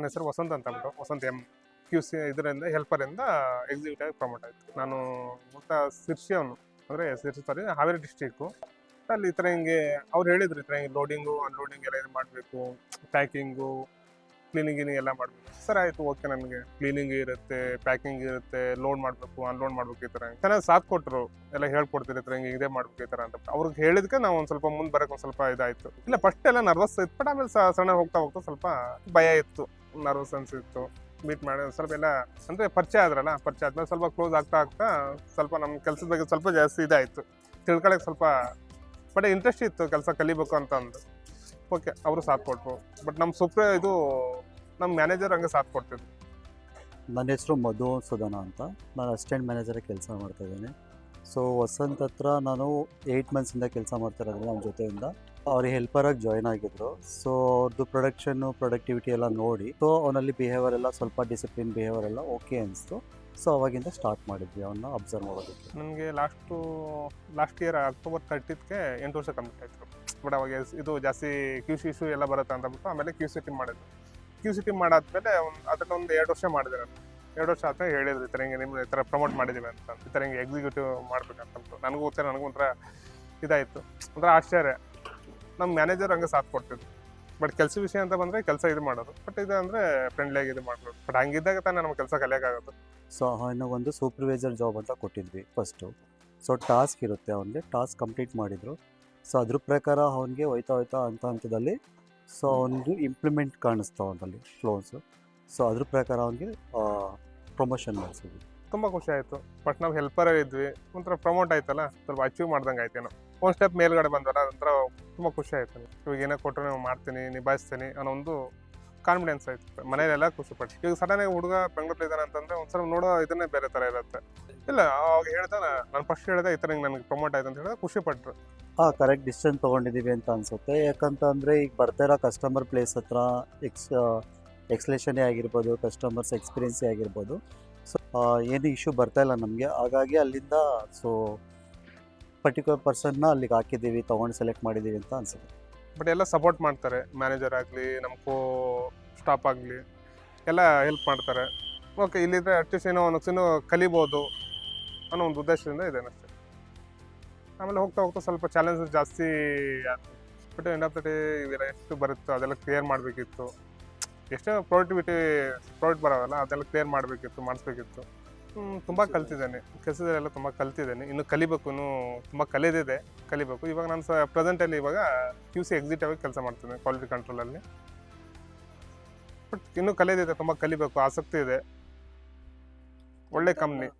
ನನ್ನ ಹೆಸರು ವಸಂತ್ ಅಂತ ಅಂದ್ಬಿಟ್ಟು, ವಸಂತ್ ಎಂ. QC ಇದರಿಂದ ಹೆಲ್ಪರಿಂದ ಎಕ್ಸಿಕ್ಯೂಟಿವ್ ಆಗಿ ಪ್ರಮೋಟ್ ಆಯಿತು. ನಾನು ಮೊತ್ತ ಸಿರ್ಸಿಯವನು, ಅಂದರೆ ಸಾರಿ ಹಾವೇರಿ ಡಿಸ್ಟ್ರಿಕ್ಕು. ಅಲ್ಲಿ ಈ ಥರ ಹಿಂಗೆ ಅವ್ರು ಹೇಳಿದ್ರು, ಈ ಥರ ಹಿಂಗೆ ಲೋಡಿಂಗು ಅನ್ಲೋಡಿಂಗ್ ಎಲ್ಲ ಇದು ಮಾಡಬೇಕು, ಪ್ಯಾಕಿಂಗು ಕ್ಲೀನಿಂಗ್ ಎಲ್ಲ ಮಾಡಬೇಕು. ಸರ್ ಆಯಿತು, ಓಕೆ, ನನಗೆ ಕ್ಲೀನಿಂಗ್ ಇರುತ್ತೆ, ಪ್ಯಾಕಿಂಗ್ ಇರುತ್ತೆ, ಲೋಡ್ ಮಾಡಬೇಕು, ಅನ್ಲೋಡ್ ಮಾಡಬೇಕು, ಈ ಥರ ಚೆನ್ನಾಗಿ ಸಾಥ್ ಕೊಟ್ಟರು. ಎಲ್ಲ ಹೇಳ್ಕೊಡ್ತೀರಿ ಈ ಥರ ಹಿಂಗೆ ಇದೇ ಮಾಡ್ಬೇಕು ಈ ಥರ ಅಂತ. ಅವ್ರಿಗೆ ಹೇಳಿದ್ಕೆ ನಾವು ಒಂದು ಸ್ವಲ್ಪ ಮುಂದೆ ಬರೋಕೆ ಒಂದು ಸ್ವಲ್ಪ ಇದಾಯಿತು. ಇಲ್ಲ ಫಸ್ಟ್ ಎಲ್ಲ ನರ್ವಸ್ ಇತ್ತು, ಬಟ್ ಆಮೇಲೆ ಸಣ್ಣ ಹೋಗ್ತಾ ಸ್ವಲ್ಪ ಭಯ ಇತ್ತು, ನರ್ವಸ್ ಅನ್ಸಿತ್ತು. ಮೀಟ್ ಮಾಡಿ ಸ್ವಲ್ಪ ಎಲ್ಲ ಅಂದರೆ ಪರಿಚಯ ಆದ್ರಲ್ಲ, ಪರಿಚಯ ಆದ್ಮೇಲೆ ಸ್ವಲ್ಪ ಕ್ಲೋಸ್ ಆಗ್ತಾ ಸ್ವಲ್ಪ ನಮ್ಮ ಕೆಲಸದ ಬಗ್ಗೆ ಸ್ವಲ್ಪ ಜಾಸ್ತಿ ಇದಾಯಿತು, ತಿಳ್ಕೊಳಕ್ಕೆ ಸ್ವಲ್ಪ ಬಟ್ ಇಂಟ್ರೆಸ್ಟ್ ಇತ್ತು ಕೆಲಸ ಕಲಿಬೇಕು ಅಂತ ಅಂದು. ಓಕೆ, ಅವರು ಸಾಥ್ ಕೊಟ್ಟರು. ಬಟ್ ನಮ್ಮ ಇದು ನಮ್ಮ ಮ್ಯಾನೇಜರ್ ಹಂಗೆ ಸಾಥ್ ಕೊಡ್ತಿದ್ರು. ನನ್ನ ಹೆಸರು ಮಧು ಸುಧನ ಅಂತ. ನಾನು ಅಸಿಸ್ಟೆಂಟ್ ಮ್ಯಾನೇಜರಾಗಿ ಕೆಲಸ ಮಾಡ್ತಾಯಿದ್ದೀನಿ. ಸೊ ವಸಂತ್ ಹತ್ರ ನಾನು 8 ಮಂತ್ಸಿಂದ ಕೆಲಸ ಮಾಡ್ತಿರೋದ್ರಿಂದ ನಮ್ಮ ಜೊತೆಯಿಂದ ಅವ್ರಿಗೆ ಹೆಲ್ಪರಾಗಿ ಜಾಯ್ನ್ ಆಗಿದ್ರು. ಸೊ ಅವ್ರದ್ದು ಪ್ರೊಡಕ್ಟಿವಿಟಿ ಎಲ್ಲ ನೋಡಿ, ಸೊ ಅವನಲ್ಲಿ ಬಿಹೇವಿಯರ್ ಎಲ್ಲ ಸ್ವಲ್ಪ ಡಿಸಿಪ್ಲಿನ್ ಬಿಹೇವಿಯರ್ ಎಲ್ಲ ಓಕೆ ಅನಿಸ್ತು. ಸೊ ಅವಾಗಿಂದ ಸ್ಟಾರ್ಟ್ ಮಾಡಿದ್ವಿ ಅವನ್ನ ಅಬ್ಸರ್ವ್ ಮಾಡೋದಕ್ಕೆ. ನನಗೆ ಲಾಸ್ಟ್ ಇಯರ್ ಅಕ್ಟೋಬರ್ 30ಗೆ 8 ವರ್ಷ ಕಂಪ್ಲೀಟ್ ಆಯಿತು. ಬಟ್ ಅವಾಗ ಇದು ಜಾಸ್ತಿ QC ಇಶ್ಯೂ ಎಲ್ಲ ಬರುತ್ತೆ ಅಂತಬಿಟ್ಟು ಆಮೇಲೆ QC ಟೀಮ್ ಮಾಡಿದ್ರು. QC ಟೀಮ್ ಮಾಡಾದ್ಮೇಲೆ ಅದನ್ನೊಂದು 2 ವರ್ಷ ಮಾಡಿದೆ ನಾನು. 2 ವರ್ಷ ಆದ್ಮೇಲೆ ಹೇಳಿದ್ರು, ಈ ಥರ ಹಿಂಗೆ ನಿಮ್ಮ ಈ ಥರ ಪ್ರಮೋಟ್ ಮಾಡಿದ್ದೀವಿ ಅಂತ, ಈ ಥರ ಹಿಂಗೆ ಎಕ್ಸಿಕ್ಯೂಟಿವ್ ಮಾಡ್ಬೇಕಂತಂತು. ನನಗೂ ಒಂಥರ ಇದಾಯಿತು, ಒಂಥರ ಆಶ್ಚರ್ಯ. ನಮ್ಮ ಮ್ಯಾನೇಜರ್ ಹಂಗೆ ಸಾಥ್ ಕೊಡ್ತಿದ್ರು. ಬಟ್ ಕೆಲಸ ವಿಷಯ ಅಂತ ಬಂದರೆ ಕೆಲಸ ಇದು ಮಾಡೋದು, ಬಟ್ ಇದು ಅಂದರೆ ಫ್ರೆಂಡ್ಲಿಯಾಗಿ ಇದು ಮಾಡ್ಬೋದು. ಬಟ್ ಹಂಗಿದ್ದಾಗ ತಾನೇ ನಮ್ಮ ಕೆಲಸ ಕಲಿಯೋಕ್ಕಾಗೋದು. ಸೊ ಅವನಿಗೊಂದು ಸೂಪರ್ವೈಸರ್ ಜಾಬ್ ಅಂತ ಕೊಟ್ಟಿದ್ವಿ ಫಸ್ಟು. ಸೊ ಟಾಸ್ಕ್ ಇರುತ್ತೆ, ಅವನಿಗೆ ಟಾಸ್ಕ್ ಕಂಪ್ಲೀಟ್ ಮಾಡಿದರು. ಸೊ ಅದ್ರ ಪ್ರಕಾರ ಅವನಿಗೆ ಹೋಯ್ತಾ ಹಂತದಲ್ಲಿ ಸೊ ಅವನಿಗೆ ಇಂಪ್ಲಿಮೆಂಟ್ ಕಾಣಿಸ್ತಾ ಅವನಲ್ಲಿ ಫ್ಲೋಸು. ಸೊ ಅದ್ರ ಪ್ರಕಾರ ಅವನಿಗೆ ಪ್ರಮೋಷನ್ ಮಾಡಿಸಿದ್ವಿ. ತುಂಬ ಖುಷಿ ಆಯಿತು. ಬಟ್ ನಾವು ಹೆಲ್ಪರ್ ಇದ್ವಿ, ಒಂಥರ ಪ್ರಮೋಟ್ ಆಯ್ತಲ್ಲ, ಸ್ವಲ್ಪ ಅಚೀವ್ ಮಾಡ್ದಂಗೆ ಆಯ್ತೇನೋ, ಒಂದು ಸ್ಟೆಪ್ ಮೇಲ್ಗಡೆ ಬಂದವಲ್ಲ, ಅದೊಂಥರ ತುಂಬ ಖುಷಿ ಆಯ್ತು. ಇವಾಗ ಏನೋ ಕೊಟ್ಟರು ನಾವು ಮಾಡ್ತೀನಿ, ನಿಭಾಯಿಸ್ತೀನಿ ಅನ್ನೋ ಒಂದು ಕಾನ್ಫಿಡೆನ್ಸ್ ಆಯ್ತು. ಮನೇಲೆಲ್ಲ ಖುಷಿಪಟ್ಟು. ಈಗ ಸಡನ್ನಾಗಿ ಹುಡುಗ ಬೆಂಗಳೂರಲ್ಲಿ ಇದ್ದಾನೆ ಅಂತಂದರೆ ಒಂದು ಸ್ವಲ್ಪ ನೋಡೋ ಇದನ್ನೇ ಬೇರೆ ಥರ ಇರುತ್ತೆ. ಇಲ್ಲ ಅವಾಗ ಹೇಳ್ತಾನೆ, ನಾನು ಫಸ್ಟ್ ಹೇಳಿದೆ ಈ ಥರ ಹಿಂಗೆ ನನಗೆ ಪ್ರಮೋಟ್ ಆಯ್ತು ಅಂತ ಹೇಳಿದ್ರೆ ಖುಷಿಪಟ್ಟರು. ಕರೆಕ್ಟ್ ಡಿಸಿಷನ್ ತೊಗೊಂಡಿದ್ದೀವಿ ಅಂತ ಅನಿಸುತ್ತೆ. ಯಾಕಂತಂದರೆ ಈಗ ಬರ್ತಾ ಇರೋ ಕಸ್ಟಮರ್ ಪ್ಲೇಸ್ ಹತ್ರ ಎಕ್ಸ್ಲೇಷನೇ ಆಗಿರ್ಬೋದು, ಕಸ್ಟಮರ್ಸ್ ಎಕ್ಸ್ಪೀರಿಯನ್ಸೇ ಆಗಿರ್ಬೋದು, ಸೊ ಏನು ಇಶ್ಯೂ ಬರ್ತಾಯಿಲ್ಲ ನಮಗೆ. ಹಾಗಾಗಿ ಅಲ್ಲಿಂದ ಸೊ ಪರ್ಟಿಕ್ಯುಲರ್ ಪರ್ಸನ್ನ ಅಲ್ಲಿಗೆ ಹಾಕಿದ್ದೀವಿ, ತೊಗೊಂಡು ಸೆಲೆಕ್ಟ್ ಮಾಡಿದ್ದೀವಿ ಅಂತ ಅನಿಸುತ್ತೆ. ಬಟ್ ಎಲ್ಲ ಸಪೋರ್ಟ್ ಮಾಡ್ತಾರೆ, ಮ್ಯಾನೇಜರ್ ಆಗಲಿ, ನಮ್ಮ ಸ್ಟಾಫ್ ಆಗಲಿ ಎಲ್ಲ ಹೆಲ್ಪ್ ಮಾಡ್ತಾರೆ. ಓಕೆ, ಇಲ್ಲಿದ್ದರೆ ಅಟ್ಲೀಸ್ಟ್ ಏನೋ ಒಂದು ಕಲಿಬೋದು ಅನ್ನೋ ಒಂದು ಉದ್ದೇಶದಿಂದ ಇದೆ ಅಷ್ಟೇ. ಆಮೇಲೆ ಹೋಗ್ತಾ ಸ್ವಲ್ಪ ಚಾಲೆಂಜಸ್ ಜಾಸ್ತಿ ಆಯ್ತು. But end of the day ಇವೆಲ್ಲ ಎಷ್ಟು ಬರುತ್ತೋ ಅದೆಲ್ಲ ಕ್ಲಿಯರ್ ಮಾಡಬೇಕಿತ್ತು. ಎಷ್ಟೇ ಪ್ರಾಡಕ್ಟ್ ಬರೋಲ್ಲ ಅದೆಲ್ಲ ಕ್ಲಿಯರ್ ಮಾಡಬೇಕಿತ್ತು, ಮಾಡಿಸ್ಬೇಕಿತ್ತು. ತುಂಬ ಕಲ್ತಿದ್ದೇನೆ, ಕೆಲಸದಲ್ಲೆಲ್ಲ ತುಂಬ ಕಲ್ತಿದ್ದೇನೆ. ಇನ್ನು ಕಲಿಬೇಕು, ಇನ್ನೂ ತುಂಬ ಕಲಿಬೇಕು. ಇವಾಗ ನಾನು ಪ್ರೆಸೆಂಟಲ್ಲಿ ಇವಾಗ QC ಎಕ್ಸಿಕ್ಯೂಟಿವ್ ಆಗಿ ಕೆಲಸ ಮಾಡ್ತೀನಿ ಕ್ವಾಲಿಟಿ ಕಂಟ್ರೋಲಲ್ಲಿ. ಬಟ್ ಇನ್ನೂ ಕಲಿಯೋದಿದೆ, ತುಂಬ ಕಲಿಬೇಕು, ಆಸಕ್ತಿ ಇದೆ. ಒಳ್ಳೆ ಕಂಪ್ನಿ.